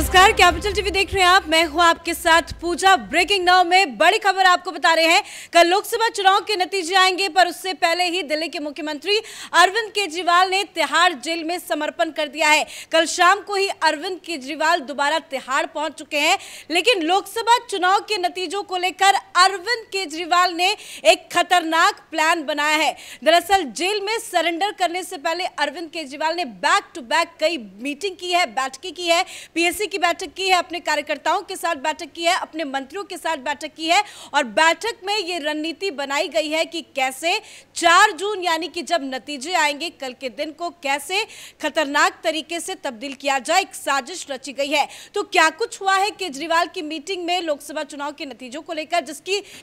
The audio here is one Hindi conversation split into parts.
नमस्कार, कैपिटल टीवी देख रहे हैं आप। मैं हूं आपके साथ पूजा। ब्रेकिंग नाउ में बड़ी खबर आपको बता रहे हैं। कल लोकसभा चुनाव के नतीजे आएंगे, पर उससे पहले ही दिल्ली के मुख्यमंत्री अरविंद केजरीवाल ने तिहाड़ जेल में समर्पण कर दिया है। कल शाम को ही अरविंद केजरीवाल दोबारा तिहाड़ पहुंच चुके हैं, लेकिन लोकसभा चुनाव के नतीजों को लेकर अरविंद केजरीवाल ने एक खतरनाक प्लान बनाया है। दरअसल जेल में सरेंडर करने से पहले अरविंद केजरीवाल ने बैक टू बैक कई मीटिंग की है, बैठकें की है, पीएससी की बैठक की है, अपने कार्यकर्ताओं के साथ बैठक की है, अपने मंत्रियों के साथ बैठक की है और बैठक में यह रणनीति बनाई गई है कि कैसे 4 जून यानी कि जब नतीजे आएंगे कल के दिन को कैसे खतरनाक तरीके से तब्दील किया जाए। एक साजिश रची गई है। तो क्या कुछ हुआ है केजरीवाल की मीटिंग में लोकसभा चुनाव के नतीजों को लेकर,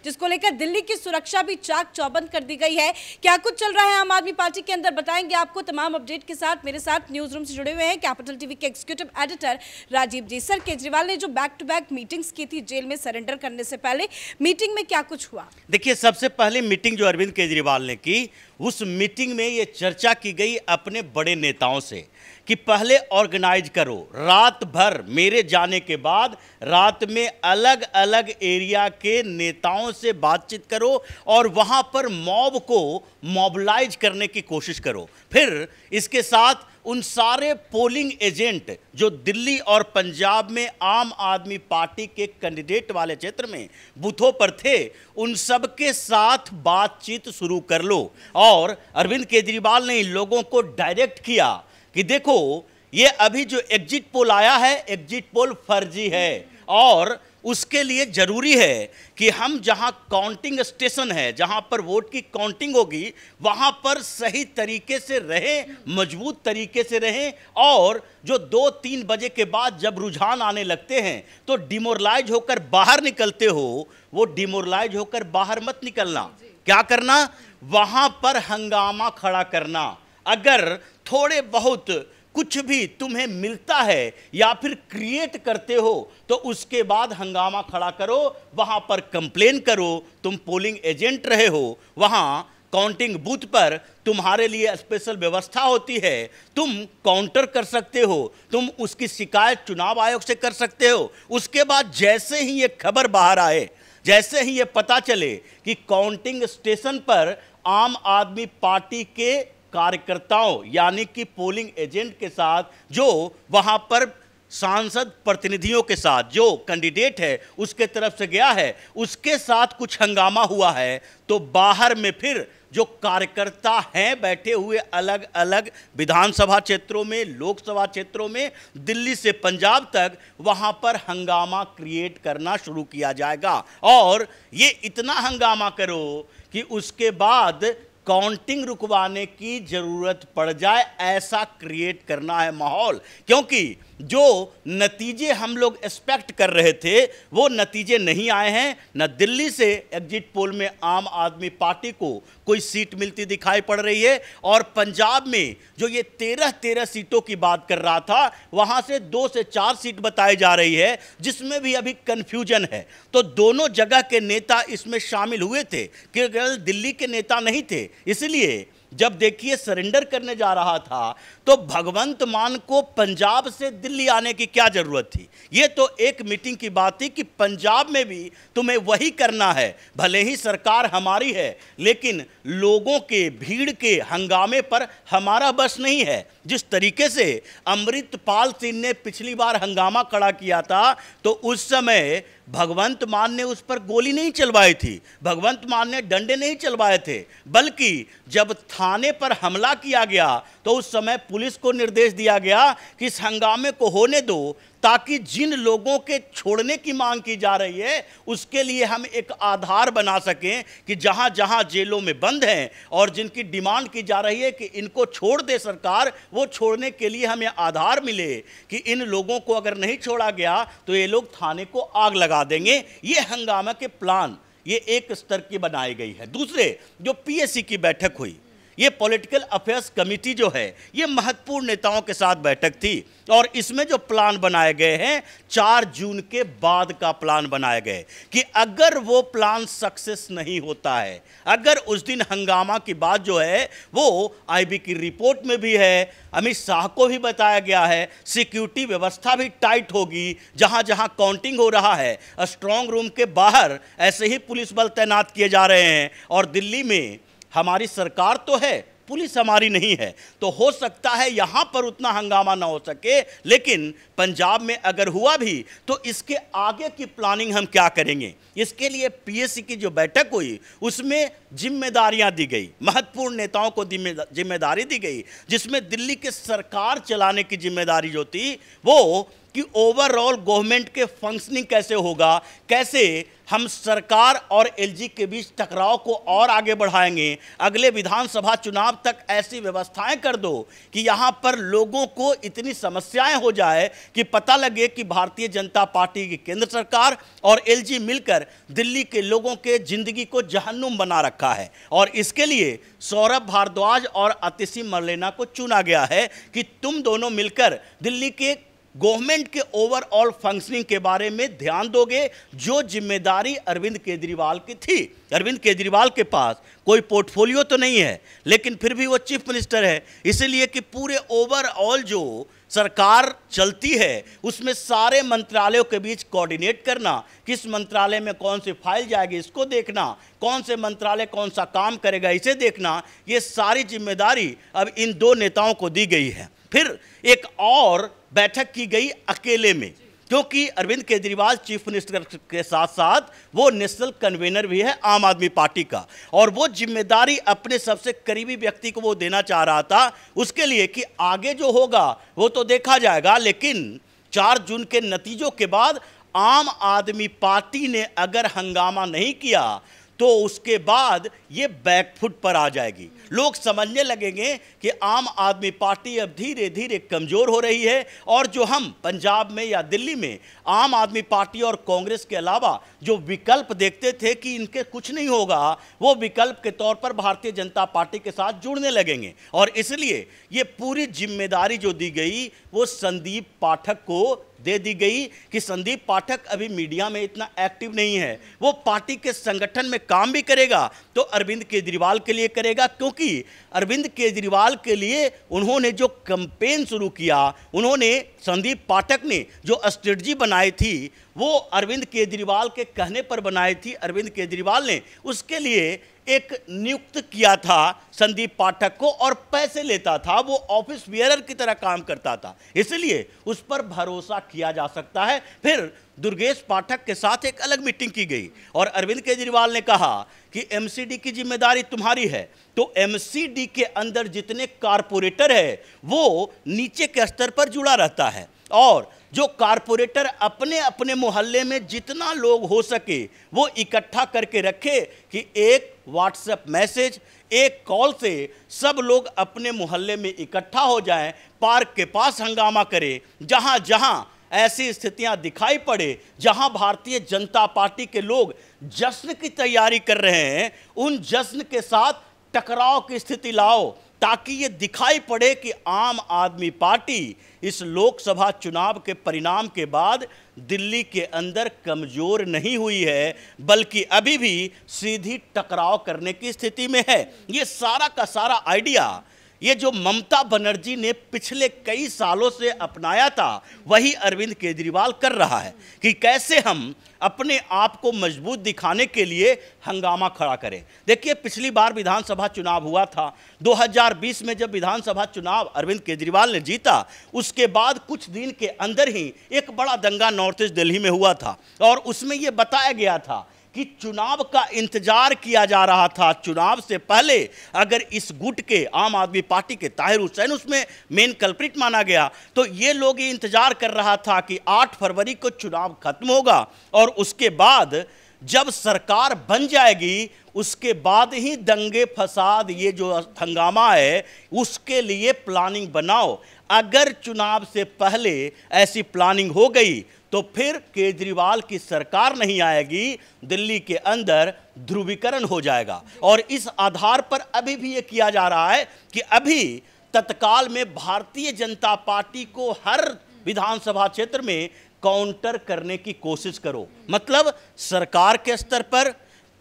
जिसको लेकर दिल्ली की सुरक्षा भी चाक चौबंद कर दी गई है। क्या कुछ चल रहा है आम आदमी पार्टी के अंदर, बताएंगे आपको तमाम अपडेट के साथ। मेरे साथ न्यूज रूम से जुड़े हुए हैं कैपिटल टीवी के एग्जीक्यूटिव एडिटर राजीव जी। सर, केजरीवाल ने जो बैक टू बैक मीटिंग्स की थी जेल में सरेंडर करने से पहले, मीटिंग में क्या कुछ हुआ? देखिए, सबसे पहले मीटिंग जो अरविंद केजरीवाल ने की, उस मीटिंग में ये चर्चा की गई अपने बड़े नेताओं से कि पहले ऑर्गेनाइज करो, रात भर मेरे जाने के बाद रात में अलग अलग एरिया के नेताओं से बातचीत करो और वहां पर मॉब को मोबिलाइज करने की कोशिश करो। फिर इसके साथ उन सारे पोलिंग एजेंट जो दिल्ली और पंजाब में आम आदमी पार्टी के कैंडिडेट वाले क्षेत्र में बूथों पर थे, उन सब के साथ बातचीत शुरू कर लो। और अरविंद केजरीवाल ने इन लोगों को डायरेक्ट किया कि देखो, ये अभी जो एग्जिट पोल आया है, एग्जिट पोल फर्जी है और उसके लिए जरूरी है कि हम जहां काउंटिंग स्टेशन है, जहां पर वोट की काउंटिंग होगी, वहां पर सही तरीके से रहें, मजबूत तरीके से रहें और जो 2-3 बजे के बाद जब रुझान आने लगते हैं तो डिमोरलाइज होकर बाहर निकलते हो, वो डिमोरलाइज होकर बाहर मत निकलना। क्या करना? वहां पर हंगामा खड़ा करना। अगर थोड़े बहुत कुछ भी तुम्हें मिलता है या फिर क्रिएट करते हो तो उसके बाद हंगामा खड़ा करो, वहां पर कंप्लेन करो। तुम पोलिंग एजेंट रहे हो, वहां काउंटिंग बूथ पर तुम्हारे लिए स्पेशल व्यवस्था होती है, तुम काउंटर कर सकते हो, तुम उसकी शिकायत चुनाव आयोग से कर सकते हो। उसके बाद जैसे ही ये खबर बाहर आए, जैसे ही ये पता चले कि काउंटिंग स्टेशन पर आम आदमी पार्टी के कार्यकर्ताओं यानी कि पोलिंग एजेंट के साथ, जो वहां पर सांसद प्रतिनिधियों के साथ जो कैंडिडेट है उसके तरफ से गया है, उसके साथ कुछ हंगामा हुआ है, तो बाहर में फिर जो कार्यकर्ता हैं बैठे हुए अलग अलग विधानसभा क्षेत्रों में, लोकसभा क्षेत्रों में, दिल्ली से पंजाब तक, वहां पर हंगामा क्रिएट करना शुरू किया जाएगा। और ये इतना हंगामा करो कि उसके बाद काउंटिंग रुकवाने की जरूरत पड़ जाए, ऐसा क्रिएट करना है माहौल। क्योंकि जो नतीजे हम लोग एक्सपेक्ट कर रहे थे वो नतीजे नहीं आए हैं। न दिल्ली से एग्जिट पोल में आम आदमी पार्टी को कोई सीट मिलती दिखाई पड़ रही है और पंजाब में जो ये 13 सीटों की बात कर रहा था, वहां से 2 से 4 सीट बताई जा रही है, जिसमें भी अभी कंफ्यूजन है। तो दोनों जगह के नेता इसमें शामिल हुए थे, केवल दिल्ली के नेता नहीं थे। इसलिए जब देखिए सरेंडर करने जा रहा था तो भगवंत मान को पंजाब से दिल्ली आने की क्या जरूरत थी? ये तो एक मीटिंग की बात थी कि पंजाब में भी तुम्हें वही करना है। भले ही सरकार हमारी है, लेकिन लोगों के भीड़ के हंगामे पर हमारा बस नहीं है। जिस तरीके से अमृतपाल सिंह ने पिछली बार हंगामा खड़ा किया था, तो उस समय भगवंत मान ने उस पर गोली नहीं चलवाई थी, भगवंत मान ने डंडे नहीं चलवाए थे, बल्कि जब थाने पर हमला किया गया तो उस समय पुलिस को निर्देश दिया गया कि इस हंगामे को होने दो, ताकि जिन लोगों के छोड़ने की मांग की जा रही है उसके लिए हम एक आधार बना सकें कि जहां जहां जेलों में बंद हैं और जिनकी डिमांड की जा रही है कि इनको छोड़ दे सरकार, वो छोड़ने के लिए हमें आधार मिले कि इन लोगों को अगर नहीं छोड़ा गया तो ये लोग थाने को आग लगा देंगे। ये हंगामा के प्लान ये एक स्तर की बनाई गई है। दूसरे, जो पीएससी की बैठक हुई, ये पॉलिटिकल अफेयर्स कमेटी जो है ये महत्वपूर्ण नेताओं के साथ बैठक थी और इसमें जो प्लान बनाए गए हैं 4 जून के बाद का प्लान बनाए गए कि अगर वो प्लान सक्सेस नहीं होता है, अगर उस दिन हंगामा की बात जो है वो आईबी की रिपोर्ट में भी है, अमित शाह को भी बताया गया है, सिक्योरिटी व्यवस्था भी टाइट होगी, जहां जहां काउंटिंग हो रहा है स्ट्रांग रूम के बाहर ऐसे ही पुलिस बल तैनात किए जा रहे हैं और दिल्ली में हमारी सरकार तो है, पुलिस हमारी नहीं है, तो हो सकता है यहां पर उतना हंगामा ना हो सके, लेकिन पंजाब में अगर हुआ भी तो इसके आगे की प्लानिंग हम क्या करेंगे। इसके लिए पीएसी की जो बैठक हुई उसमें जिम्मेदारियां दी गई, महत्वपूर्ण नेताओं को जिम्मेदारी दी गई, जिसमें दिल्ली के सरकार चलाने की जिम्मेदारी जो थी वो कि ओवरऑल गवर्नमेंट के फंक्शनिंग कैसे होगा, कैसे हम सरकार और एलजी के बीच टकराव को और आगे बढ़ाएंगे, अगले विधानसभा चुनाव तक ऐसी व्यवस्थाएं कर दो कि यहां पर लोगों को इतनी समस्याएं हो जाए कि पता लगे कि भारतीय जनता पार्टी की केंद्र सरकार और एलजी मिलकर दिल्ली के लोगों के जिंदगी को जहन्नुम बना रखा है। और इसके लिए सौरभ भारद्वाज और अतिशी मरलेना को चुना गया है कि तुम दोनों मिलकर दिल्ली के गवर्नमेंट के ओवरऑल फंक्शनिंग के बारे में ध्यान दोगे, जो जिम्मेदारी अरविंद केजरीवाल की थी। अरविंद केजरीवाल के पास कोई पोर्टफोलियो तो नहीं है, लेकिन फिर भी वो चीफ मिनिस्टर है, इसलिए कि पूरे ओवरऑल जो सरकार चलती है उसमें सारे मंत्रालयों के बीच कोऑर्डिनेट करना, किस मंत्रालय में कौन सी फाइल जाएगी इसको देखना, कौन से मंत्रालय कौन सा काम करेगा इसे देखना, ये सारी जिम्मेदारी अब इन 2 नेताओं को दी गई है। फिर एक और बैठक की गई अकेले में, क्योंकि अरविंद केजरीवाल चीफ मिनिस्टर के साथ साथ वो नेशनल कन्वेनर भी है आम आदमी पार्टी का, और वो जिम्मेदारी अपने सबसे करीबी व्यक्ति को वो देना चाह रहा था उसके लिए कि आगे जो होगा वो तो देखा जाएगा, लेकिन 4 जून के नतीजों के बाद आम आदमी पार्टी ने अगर हंगामा नहीं किया तो उसके बाद ये बैकफुट पर आ जाएगी। लोग समझने लगेंगे कि आम आदमी पार्टी अब धीरे धीरे कमज़ोर हो रही है, और जो हम पंजाब में या दिल्ली में आम आदमी पार्टी और कांग्रेस के अलावा जो विकल्प देखते थे कि इनके कुछ नहीं होगा, वो विकल्प के तौर पर भारतीय जनता पार्टी के साथ जुड़ने लगेंगे। और इसलिए ये पूरी जिम्मेदारी जो दी गई वो संदीप पाठक को दे दी गई कि संदीप पाठक अभी मीडिया में इतना एक्टिव नहीं है, वो पार्टी के संगठन में काम भी करेगा तो अरविंद केजरीवाल के लिए करेगा, क्योंकि अरविंद केजरीवाल के लिए उन्होंने जो कैंपेन शुरू किया, उन्होंने संदीप पाठक ने जो स्ट्रेटजी बनाई थी वो अरविंद केजरीवाल के कहने पर बनाई थी। अरविंद केजरीवाल ने उसके लिए एक नियुक्त किया था संदीप पाठक को और पैसे लेता था, वो ऑफिस बियरर की तरह काम करता था, इसलिए उस पर भरोसा किया जा सकता है। फिर दुर्गेश पाठक के साथ एक अलग मीटिंग की गई और अरविंद केजरीवाल ने कहा कि एमसीडी की जिम्मेदारी तुम्हारी है, तो एमसीडी के अंदर जितने कारपोरेटर है वो नीचे के स्तर पर जुड़ा रहता है, और जो कारपोरेटर अपने अपने मोहल्ले में जितना लोग हो सके वो इकट्ठा करके रखे कि एक व्हाट्सएप मैसेज, एक कॉल से सब लोग अपने मोहल्ले में इकट्ठा हो जाएं, पार्क के पास हंगामा करें, जहां जहां ऐसी स्थितियां दिखाई पड़े, जहां भारतीय जनता पार्टी के लोग जश्न की तैयारी कर रहे हैं, उन जश्न के साथ टकराव की स्थिति लाओ, ताकि ये दिखाई पड़े कि आम आदमी पार्टी इस लोकसभा चुनाव के परिणाम के बाद दिल्ली के अंदर कमजोर नहीं हुई है, बल्कि अभी भी सीधी टकराव करने की स्थिति में है। ये सारा का सारा आइडिया ये जो ममता बनर्जी ने पिछले कई सालों से अपनाया था वही अरविंद केजरीवाल कर रहा है कि कैसे हम अपने आप को मजबूत दिखाने के लिए हंगामा खड़ा करें। देखिए, पिछली बार विधानसभा चुनाव हुआ था 2020 में, जब विधानसभा चुनाव अरविंद केजरीवाल ने जीता उसके बाद कुछ दिन के अंदर ही एक बड़ा दंगा नॉर्थ ईस्ट दिल्ली में हुआ था, और उसमें यह बताया गया था कि चुनाव का इंतजार किया जा रहा था। चुनाव से पहले अगर इस गुट के आम आदमी पार्टी के ताहिर हुसैन उसमें मेन कल्प्रिट माना गया, तो ये लोग ये इंतजार कर रहा था कि 8 फरवरी को चुनाव खत्म होगा और उसके बाद जब सरकार बन जाएगी उसके बाद ही दंगे फसाद ये जो हंगामा है उसके लिए प्लानिंग बनाओ। अगर चुनाव से पहले ऐसी प्लानिंग हो गई तो फिर केजरीवाल की सरकार नहीं आएगी, दिल्ली के अंदर ध्रुवीकरण हो जाएगा। और इस आधार पर अभी भी यह किया जा रहा है कि अभी तत्काल में भारतीय जनता पार्टी को हर विधानसभा क्षेत्र में काउंटर करने की कोशिश करो। मतलब सरकार के स्तर पर,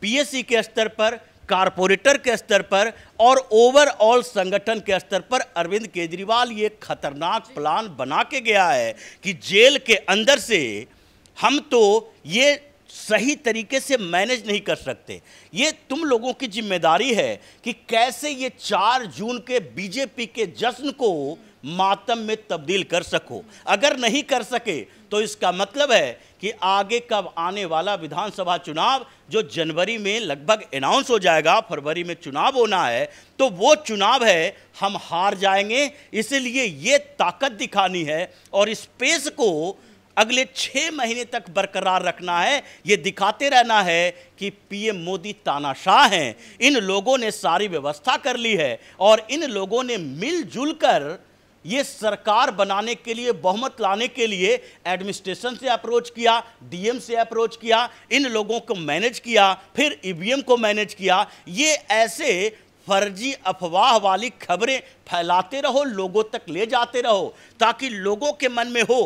पीएससी के स्तर पर, कारपोरेटर के स्तर पर और ओवरऑल संगठन के स्तर पर अरविंद केजरीवाल ये खतरनाक प्लान बना के गया है कि जेल के अंदर से हम तो ये सही तरीके से मैनेज नहीं कर सकते। ये तुम लोगों की जिम्मेदारी है कि कैसे ये 4 जून के बीजेपी के जश्न को मातम में तब्दील कर सको। अगर नहीं कर सके तो इसका मतलब है कि आगे कब आने वाला विधानसभा चुनाव जो जनवरी में लगभग अनाउंस हो जाएगा, फरवरी में चुनाव होना है, तो वो चुनाव है हम हार जाएंगे। इसलिए ये ताकत दिखानी है और इस पेस को अगले 6 महीने तक बरकरार रखना है। ये दिखाते रहना है कि पीएम मोदी तानाशाह हैं, इन लोगों ने सारी व्यवस्था कर ली है और इन लोगों ने मिलजुल कर ये सरकार बनाने के लिए, बहुमत लाने के लिए एडमिनिस्ट्रेशन से अप्रोच किया, डीएम से अप्रोच किया, इन लोगों को मैनेज किया, फिर ईवीएम को मैनेज किया। ये ऐसे फर्जी अफवाह वाली खबरें फैलाते रहो, लोगों तक ले जाते रहो, ताकि लोगों के मन में हो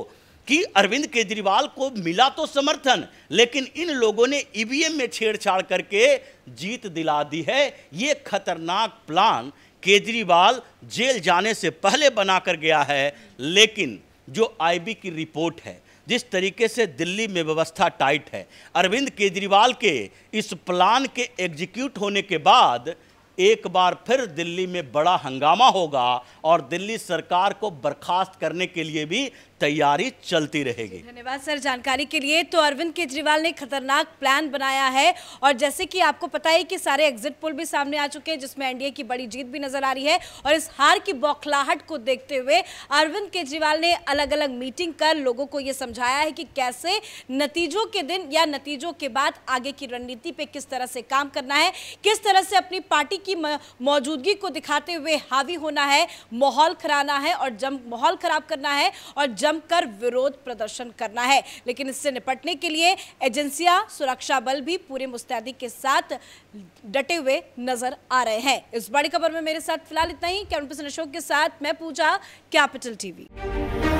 कि अरविंद केजरीवाल को मिला तो समर्थन, लेकिन इन लोगों ने ईवीएम में छेड़छाड़ करके जीत दिला दी है। ये खतरनाक प्लान केजरीवाल जेल जाने से पहले बनाकर गया है। लेकिन जो आईबी की रिपोर्ट है, जिस तरीके से दिल्ली में व्यवस्था टाइट है, अरविंद केजरीवाल के इस प्लान के एग्जीक्यूट होने के बाद एक बार फिर दिल्ली में बड़ा हंगामा होगा और दिल्ली सरकार को बर्खास्त करने के लिए भी तैयारी चलती रहेगी। धन्यवाद सर जानकारी के लिए। तो अरविंद केजरीवाल ने खतरनाक प्लान बनाया है और जैसे कि आपको पता है कि सारे एग्जिट पोल भी सामने आ चुके हैं जिसमें एनडीए की बड़ी जीत भी नजर आ रही है और इस हार की बौखलाहट को देखते हुए अरविंद केजरीवाल ने अलग अलग मीटिंग कर लोगों को यह समझाया है कि कैसे नतीजों के दिन या नतीजों के बाद आगे की रणनीति पे किस तरह से काम करना है, किस तरह से अपनी पार्टी की मौजूदगी को दिखाते हुए हावी होना है, माहौल माहौल खराब करना है और जमकर विरोध प्रदर्शन करना है। लेकिन इससे निपटने के लिए एजेंसियां, सुरक्षा बल भी पूरे मुस्तैदी के साथ डटे हुए नजर आ रहे हैं। इस बड़ी खबर में मेरे साथ फिलहाल इतना ही। कैमरा पर्सन अशोक के साथ मैं पूजा, कैपिटल टीवी।